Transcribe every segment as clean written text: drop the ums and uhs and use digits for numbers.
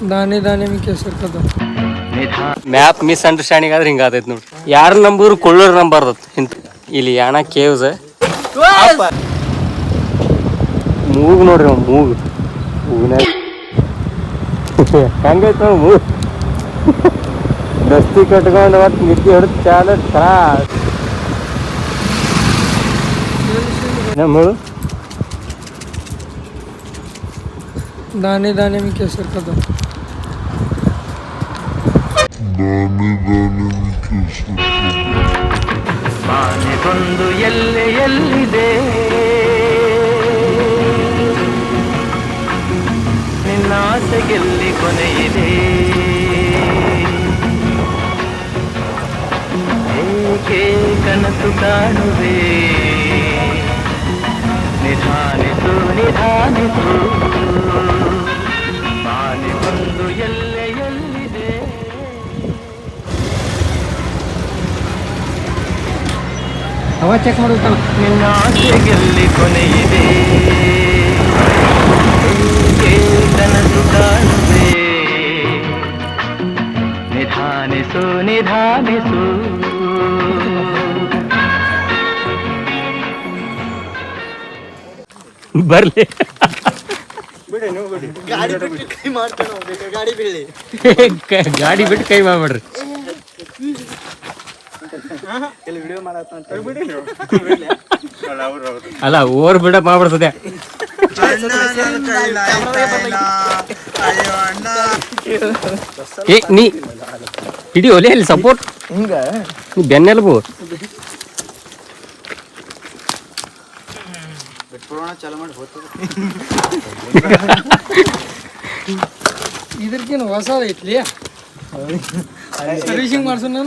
दाने दाने में केसर का दम ಮ್ಯಾಪ್ ಮಿಸ್ ಅಂಡರ್ಸ್ಟ್ಯಾಂಡಿಂಗ್ ಆದ್ರೆ ಹಿಂಗಾತೈತಿ ನೋಡ್ರಿ. ಯಾರ ನಂಬರ್ ಕೊಳ್ಳೋರ್ ನಂಬರ್ ಇಂತ ಇಲ್ಲಿ ಯಾಣ ಕೇವ್ಸ್ ಮೂಗ್ ನೋಡ್ರಿ ಮೂಗ್ ಮೂಗಿನ ಹೆಂಗೈತ ಮೂಗ್ ದಸ್ತಿ ಕಟ್ಕೊಂಡು ಒಟ್ಟು ನಿದ್ದೆ ಹೊಡೆದು ಚಾಲ ನಮ್ಮಳು दाने दाने में केसर का दम ಬಾನಿಗೊಂದು ಎಲ್ಲೆ ಎಲ್ಲಿದೆ ನಿನ್ನ ಆಸೆಗೆಲ್ಲಿ ಕೊನೆಯಿದೆ ಏಕೆ ಕನಸು ಕಾಣುವೆ ನಿಧಾನಿಸು ನಿಧಾನಿಸು ಬಾನಿಗೊಂದು ಎಲ್ಲೆ ಎಲ್ಲಿದೆ हवा चेक माಡು ನಿನ್ನ ಆಸೆಗೆಲ್ಲಿ ಕೊನೆಯಿದೆ ಏಕೆ ಕನಸು ಕಾಣುವೆ ನಿಧಾನಿಸು ನಿಧಾನಿಸು ಬರ್ಲಿ ಗಾಡಿ ಬಿಟ್ಟು ಕೈ ಮಾಡ್ಬಿಡ್ರಿ. ಅಲ್ಲ ಓವರ್ ಬಿಡಪ್ ಮಾಡ್ಬಿಡ್ತದೆ. ಏ ನೀ ಹಿಡಿ ಒಲೆ ಅಲ್ಲಿ ಸಪೋರ್ಟ್ ಹಿಂಗ ನೀ ಬೆನ್ನೆಲುಬು ಇದಕ್ಕೇನು ಹೊಸ ಐತ್ಲಿ ಸರ್ವಿಸಿಂಗ್ ಮಾಡ್ಸೋಣ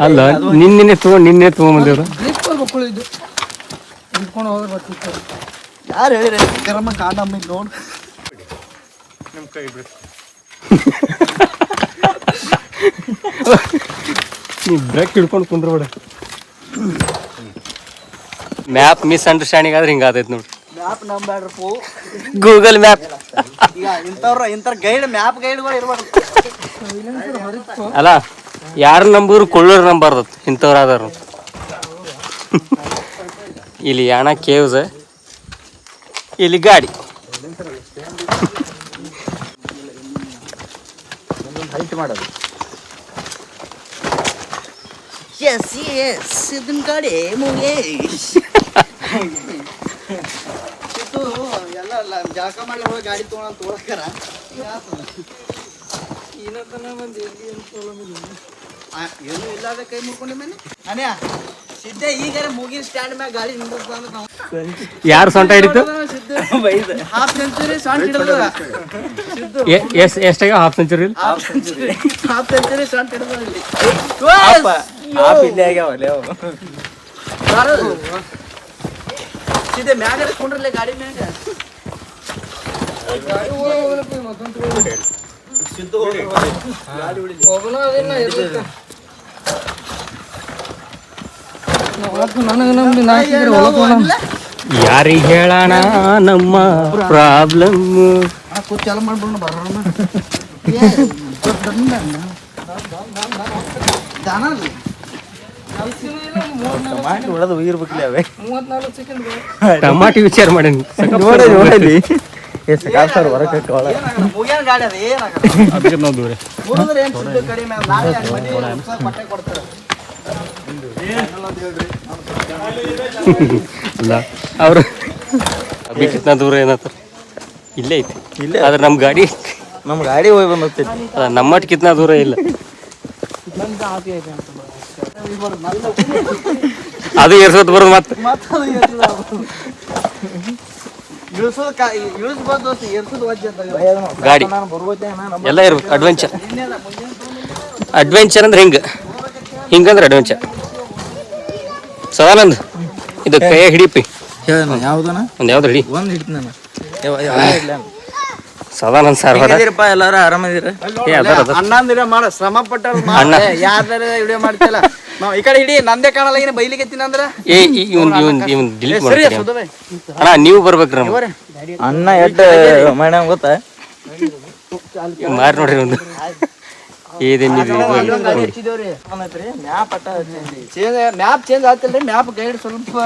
ಅಲ್ಲ ನಿನ್ನೆ ತಗೊಂಬಂದೇವ್ರು. ಮಕ್ಕಳು ನಿಂತ್ಕೊಂಡು ಹೋದ್ರೆ ಬರ್ತಿತ್ತು. ಯಾರು ಹೇಳಿರಿ ಕರಮ್ಮ ಕಾಣಮ್ಮ ನೋಡು ನೀ ಬ್ರೇಕ್ ಹಿಡ್ಕೊಂಡು ಕುಂದ್ರಬೇಡ. ಮ್ಯಾಪ್ ಮಿಸ್ ಅಂಡರ್ಸ್ಟ್ಯಾಂಡಿಂಗ್ ಆದ್ರೆ ಹಿಂಗಾತೈತಿ ನೋಡ್ರಿ. ಮ್ಯಾಪ್ ನಂಬ್ಯಾಡ್ರಪ್ಪು ಗೂಗಲ್ ಮ್ಯಾಪ್ ಈಗ ಇಂಥವ್ರ ಗೈಡ್ ಮ್ಯಾಪ್ ಗೈಡ್ಗಳು ಇರ್ಬಾರ್ದು. ಅಲ್ಲ ಯಾರ ನಂಬರ್ ಕೊಳ್ಳೋರ್ ನಂಬರ್ ಇಂಥವ್ರು ಆದಾರ. ಇಲ್ಲಿ ಯಾಣ ಕೇವ್ಸ್ ಇಲ್ಲಿ ಗಾಡಿ ಹೈಟ್ ಮಾಡೋದು. ಎಸ್ ಎಸ್ ಇದನ್ನ ಗಾಡಿ ಮುಗೇಶ್ ಇದು ಎಲ್ಲ ಜಾಕ ಮಾಡ್ಲಿ ಹೋಗಿ ಗಾಡಿ ತೊಗೊಳಕ್ಕಾರ ಏನು ಇಲ್ಲಾದ ಕೈ ಮುರ್ಕೊಂಡೆ ಮೇಲೆ ಅನ್ಯಾ ಸಿದ್ದೆ ಈಗ ಮುಗಿನ ಸ್ಟ್ಯಾಂಡ್ ಮ್ಯಾಗ ಗಾಡಿ ನಿಂದಿರ್ತಾನ ನಾವು. ಯಾರು ಸೊಂಟ ಹಿಡಿತು? ಹಾಫ್ ಸೆಂಚುರಿ ಸೊಂಟ ಹಿಡಿದ ಎಷ್ಟಾಗ ಹಾಫ್ ಸೆಂಚುರಿ ಹಾಫ್ ಸೆಂಚುರಿ ಸೊಂಟ ಹಿಡಿದ ಇಲ್ಲಿ ಸಿದ್ದೆ ಮ್ಯಾಗ ಕೊಂಡ್ರಲ್ಲೇ ಗಾಡಿ ಮ್ಯಾಗ ಯಾರಿಗೆ ಹೇಳೋಣ ನಮ್ಮ ಪ್ರಾಬ್ಲಮ್. ಚಾಲು ಮಾಡ್ಬಿಡೋಣ ಬರೋಣ ಹೊಡೆದು ಉಯಿರ್ಬೇಕಲಿ ಅವೇ 34 ಸೆಕೆಂಡ್ ಟಮಾಟಿ ವಿಚಾರ ಮಾಡಿ ನೋಡಿ ಎಷ್ಟು ಕಾಡ್ತಾರೆ ಹೊರಗೆ ಮುಗಿಯನ್ ಗಾಡಿ ಅದ ಏನಾಗಲ್ಲ ಮುಗಿದ್ರೆ ಏನು ಸಿದ್ದು ಕಡಿಮೆ ನಾಳೆ ಬಟ್ಟೆ ಕೊಡ್ತಾರೆ. ಇಲ್ಲ ಅವ್ರು ಕಿತ್ನಾ ದೂರ ಏನತ್ತ ಇಲ್ಲೇ ಐತಿ ಇಲ್ಲೇ ಆದ್ರೆ ನಮ್ಮ ಗಾಡಿ ಹೋಗಿ ಬಂದೈತಿ. ಅಲ್ಲ ನಮ್ಮಟ್ ಕಿತ್ನಾ ದೂರ ಇಲ್ಲ. ಅದು ಏರ್ಸೋತ್ ಬರೋದು ಮತ್ತೆ ಗಾಡಿ ಎಲ್ಲ ಇರ್ಬೇಕು. ಅಡ್ವೆಂಚರ್ ಅಂದ್ರೆ ಹಿಂಗಂದ್ರೆ ಅಡ್ವೆಂಚರ್. ಸದಾನಂದ್ ಇದು ಕೈ ಹಿಡಿಪಿ ಯಾವ್ದನ ಒಂದು ಯಾವ್ದು ಹಿಡಿ ಒಂದು ಹಿಡಿತೀನಿ ನಾನು. ಸದಾನಂದ್ ಸರ್ ಎಲ್ಲಾರು ಆರಾಮದಿರ? ಅಣ್ಣಂದಿರ ಮಾಡ ಶ್ರಮ ಪಟ್ಟ ಯಾರ್ದಾರ ವಿಡಿಯೋ ಮಾಡ್ತಿಲ್ಲ ನಾವ್ ಈ ಕಡೆ ಹಿಡಿ ನಂದೇ ಕಾಣಲ್ಲ ಏನ ಬೈಲಿಗೆ ತಿನ್ನಂದ್ರ ಏ ಇವನ್ ಡಿಲೀಟ್ ಮಾಡ್ತೀನಿ ಅಣ್ಣ ನೀವು ಬರ್ಬೇಕ್ರಿ ನಮ್ಗೆ ಅಣ್ಣ ಎಡ್ ಮಾಡ್ಯಾವ ಗೊತ್ತಾ ಮಾರಿ ನೋಡ್ರಿ ಒಂದು ಮ್ಯಾಪ್ ಚೇಂಜ್ ಆಗ್ತಿಲ್ರಿ ಮ್ಯಾಪ್ ಗೈಡ್ ಸ್ವಲ್ಪ